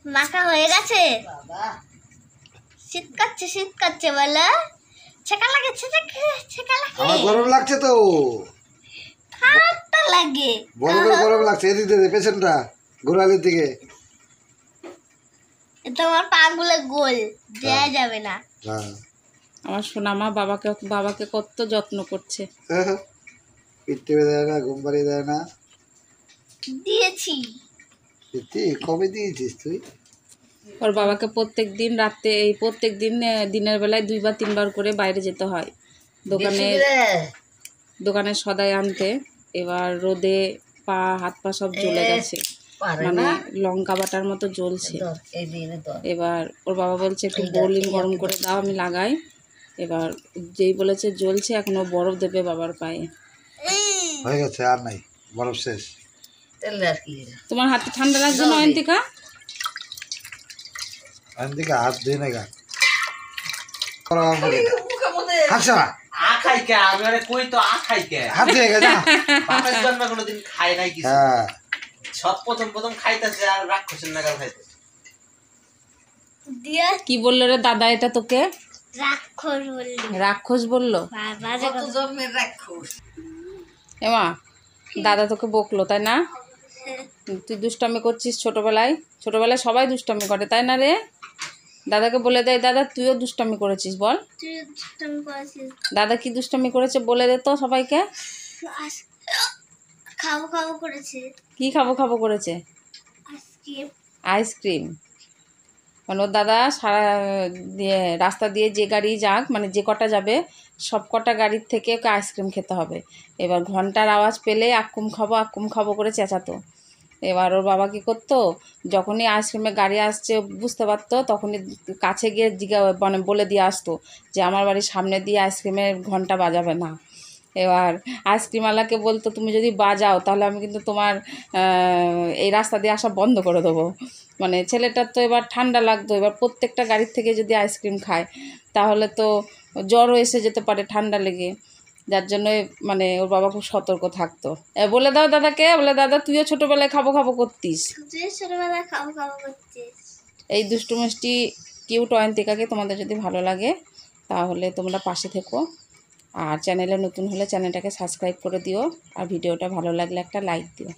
মাখা হয়ে গেছে। শীত কাটছে বলে ছেকা লাগে। আমার গরম লাগছে তো। ঠান্ডা লাগে। গরম লাগছে। এদিক দিয়ে পেছনটা গোড়ালির দিকে। তোমার পাগুলো গোল দেয়া যাবে না। আমার সোনা মা বাবাকে কত যত্ন করছে। পিঠে দেয় না, ঘুম পাড়িয়ে দেয় না। দিয়েছি। কবে দিয়েছিস তুই? ওর বাবাকে প্রত্যেক দিন দিনের বেলায় 2 বা 3 বার করে বাইরে যেতে হয় দোকানে সদাই আনতে। এবার রোদে হাত পা সব জ্বলে গেছে, মানে লঙ্কা বাটার মতো জ্বলছে। এবার ওর বাবা বলছে একটু বোলিং গরম করে দাও, আমি লাগাই। এবার যেই বলেছে জ্বলছে, এখনো বরফ দেবে বাবার পায়ে। হয়ে গেছে, আর নাই, বরফ শেষ। তোমার হাতে ঠান্ডা লাগছে না অয়ন্তিকা? অয়ন্তিকা হাত ধুই না গা। কি বললো রে দাদা এটা তোকে? রাক্ষস বললো। এমা দাদা তোকে বকলো তাই না? তুই দুষ্টামি করছিস ছোটবেলায় সবাই দুষ্টামি করে তাই না রে? দাদাকে বলে দে, দাদা তুইও দুষ্টামি করেছিস, বল দাদা কি দুষ্টামি করেছে বলে দে তো সবাইকে। খাবো করেছে। কি খাবো করেছে? আইসক্রিম। মানে ওর দাদা সারা রাস্তা দিয়ে যে গাড়ি যাক, মানে যে কটা যাবে সব কটা গাড়ির থেকে ওকে আইসক্রিম খেতে হবে। এবার ঘন্টার আওয়াজ পেলে আক্কুম খাবো করে চেঁচাতো। এবার ওর বাবা কী করতো, যখনই আইসক্রিমের গাড়ি আসছে বুঝতে পারতো, তখনই কাছে গিয়ে মানে বলে দিয়ে আসতো যে আমার বাড়ির সামনে দিয়ে আইসক্রিমের ঘন্টা বাজাবে না। এবার আইসক্রিমওয়ালাকে বলতো তুমি যদি বাজাও তাহলে আমি কিন্তু তোমার এই রাস্তা দিয়ে আসা বন্ধ করে দেবো। মানে ছেলেটার তো এবার ঠান্ডা লাগতো। এবার প্রত্যেকটা গাড়ির থেকে যদি আইসক্রিম খায় তাহলে তো জ্বরও এসে যেতে পারে ঠান্ডা লেগে। যার জন্য মানে ওর বাবা খুব সতর্ক থাকতো। বলে দাও দাদাকে, বলে দাদা তুইও ছোটোবেলায় খাবো করতিস। এই দুষ্টু মিষ্টি কিউট অয়ন্তিকাকে তোমাদের যদি ভালো লাগে তাহলে তোমরা পাশে থেকো। আর চ্যানেলে নতুন হলে চ্যানেলটাকে সাবস্ক্রাইব করে দিও। আর ভিডিওটা ভালো লাগলে একটা লাইক দিও।